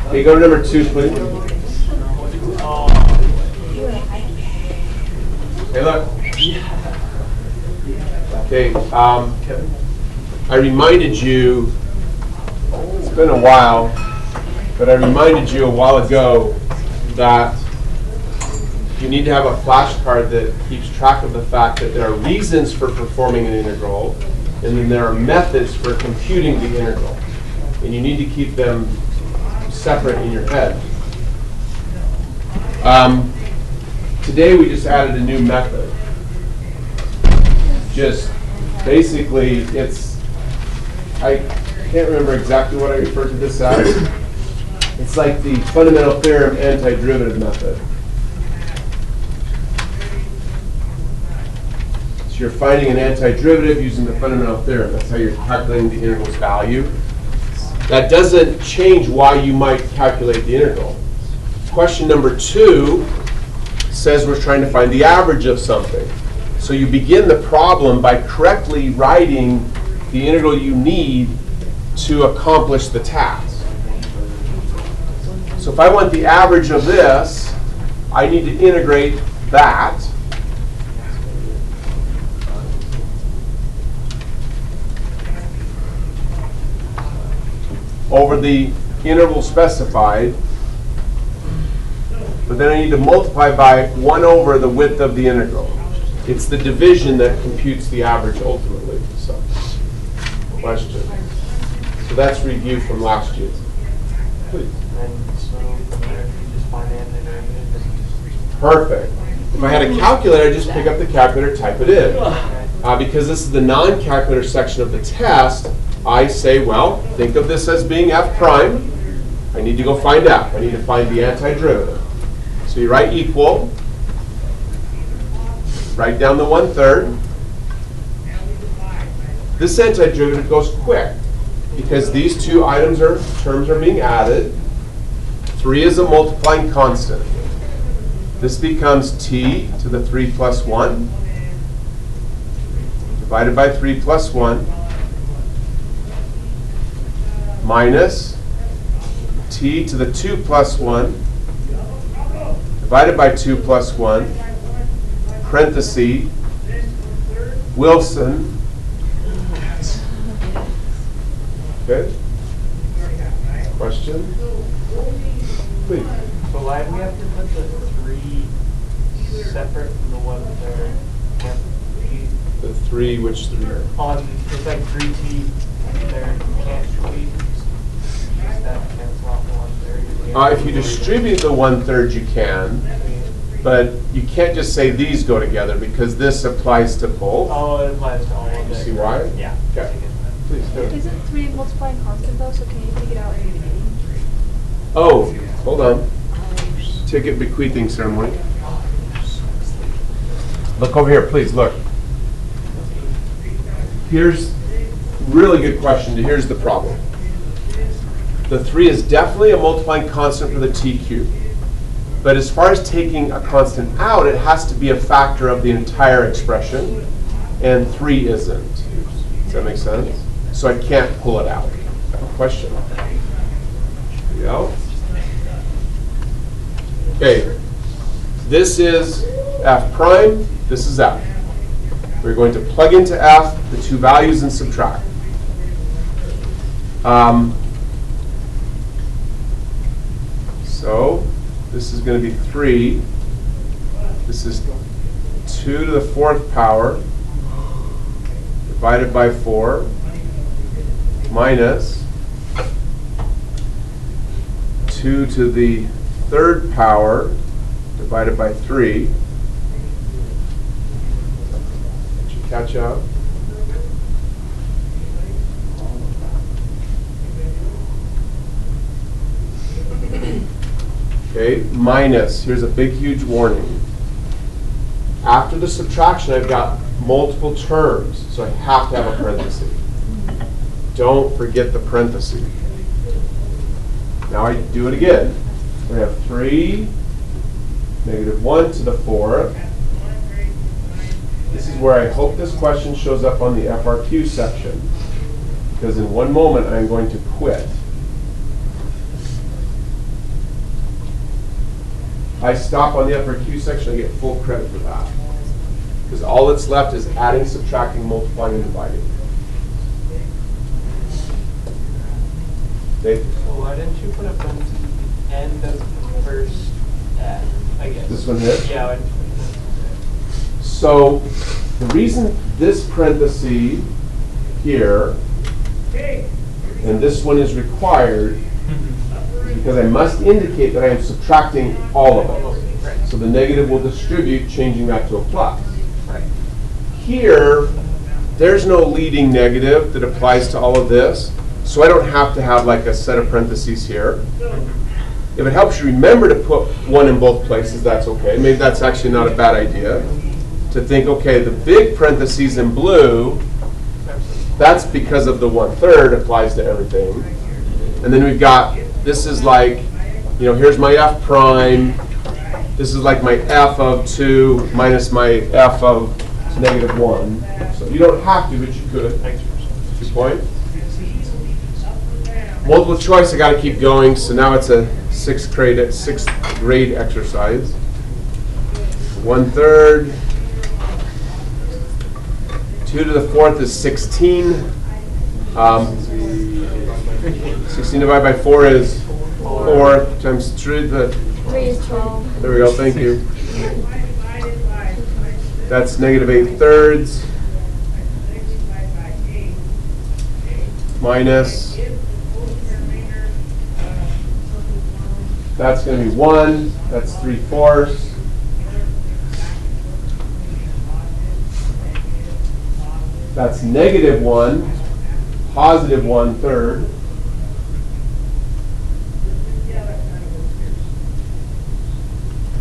Okay, go to number 2, please. Hey, look. Okay, I reminded you, it's been a while, but I reminded you a while ago that you need to have a flashcard that keeps track of the fact that there are reasons for performing an integral, and then there are methods for computing the integral. And you need to keep them separate in your head. Today we just added a new method. Just basically, I can't remember exactly what I referred to this as. It's like the fundamental theorem antiderivative method. So you're finding an antiderivative using the fundamental theorem. That's how you're calculating the integral's value. That doesn't change why you might calculate the integral. Question number 2 says we're trying to find the average of something. So you begin the problem by correctly writing the integral you need to accomplish the task. So if I want the average of this, I need to integrate that over the interval specified, but then I need to multiply by 1 over the width of the integral. It's the division that computes the average ultimately. So, question. So that's review from last year. Please. And so from there, you just find the antiderivative. Perfect. If I had a calculator, I'd just pick up the calculator, type it in. Because this is the non-calculator section of the test, I say, well, think of this as being f prime. I need to go find f. I need to find the antiderivative. So you write equal. Write down the 1/3. This antiderivative goes quick because these two terms are being added. 3 is a multiplying constant. This becomes t to the 3 plus 1 divided by 3 plus 1 minus t to the 2 plus 1 divided by 2 plus 1 parenthesis Wilson. Okay. Question? Please. So why do we have to put the 3 separate from the 1/3? The 3, which 3? It's like 3t there. You can't use that cancel out the 1/3. If you distribute the 1/3, you can. But you can't just say these go together because this applies to both. Oh, it applies to all of You it. see why? Yeah. Okay. Please do. Isn't 3 multiplying constant though, so can you take it out? Oh, hold on. Ticket bequeathing ceremony. Look over here, please, look. Here's really good question. Here's the problem. The 3 is definitely a multiplying constant for the t cubed. But as far as taking a constant out, it has to be a factor of the entire expression, and 3 isn't. Does that make sense? So I can't pull it out. Question? Here we go. Okay. This is f prime. This is f. We're going to plug into f the two values and subtract. So this is going to be 3. This is 2 to the 4th power divided by 4 minus 2 to the 3rd power divided by 3. Did you catch up? Okay, minus, here's a big, huge warning. After the subtraction, I've got multiple terms, so I have to have a parenthesis. Don't forget the parenthesis. Now I do it again. We have 3, -1 to the 4th. This is where I hope this question shows up on the FRQ section, because in one moment I'm going to quit. I stop on the upper Q section, I get full credit for that. Because all that's left is adding, subtracting, multiplying, and dividing. Dave? So why didn't you put a parentheses at the end of the first add, I guess? This one here? Yeah, why didn't you put that? So the reason this parenthesis here and this one is required is because I must indicate that I am subtracting all of it. Right. So the negative will distribute, changing that to a plus. Right. Here, there's no leading negative that applies to all of this, so I don't have to have like a set of parentheses here. If it helps you remember to put one in both places, that's okay. Maybe that's actually not a bad idea. To think, okay, the big parentheses in blue, that's because of the 1/3 applies to everything. And then we've got, this is like, you know, here's my f prime. This is like my f of 2 minus my f of -1. So you don't have to, but you could. Good point. Multiple choice, I got to keep going. So now it's a sixth grade exercise. 1/3. 2 to the 4th is 16. 16 divided by 4 is 4 times 3 to the 3 is 12. There we go, thank you. That's -8/3 minus, that's going to be 1, that's 3/4. That's -1, positive 1/3.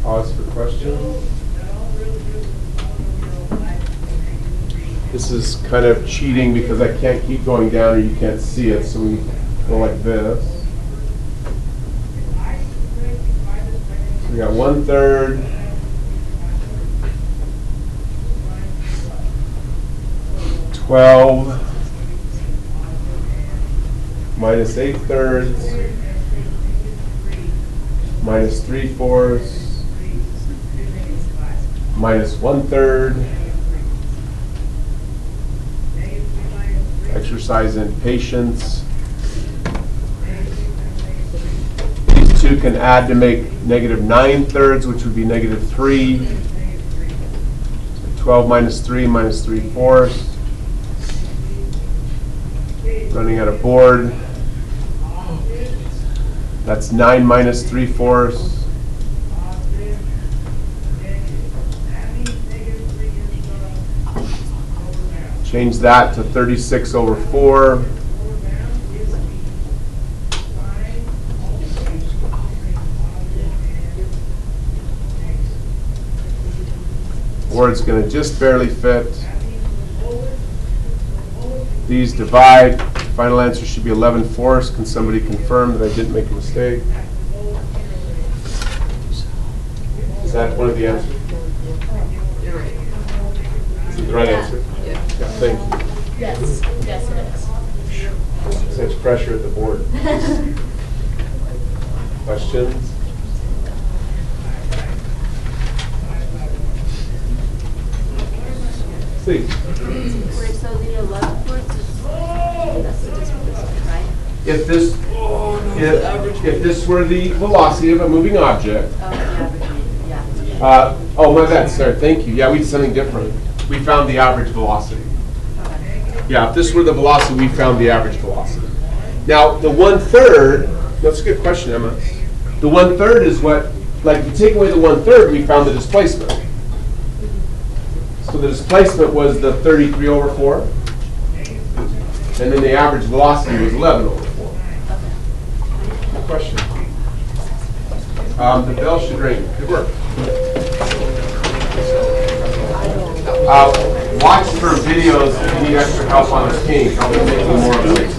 Pause for questions. This is kind of cheating because I can't keep going down or you can't see it, so we go like this. So we got 1/3. $12 minus 8/3 minus 3/4 minus 1/3. Exercise in patience. These two can add to make -9/3, which would be -3. 12 minus 3 minus 3/4. Running out of board. That's 9 minus 3/4. Change that to 36/4. Board's going to just barely fit. These divide. Final answer should be 11/4. Can somebody confirm that I didn't make a mistake? Is that one of the answers? You're right. Is it the right answer? Yeah. Yeah, thank you. Yes, yes it is. Such pressure at the board. Questions? Please. Wait, so the 11/4 is, that's the displacement, right? If this were the velocity of a moving object, Oh, the average, yeah. oh my bad, sorry, thank you. Yeah, we did something different. We found the average velocity. Okay. Yeah, if this were the velocity, we found the average velocity. Now, the 1/3, that's a good question, Emma. The 1/3 is what, like, if you take away the 1/3, we found the displacement. So the displacement was the 33/4, and then the average velocity was 11/4. Good question. The bell should ring. Good work. Watch for videos if you need extra help on the king. I'll be making more of it.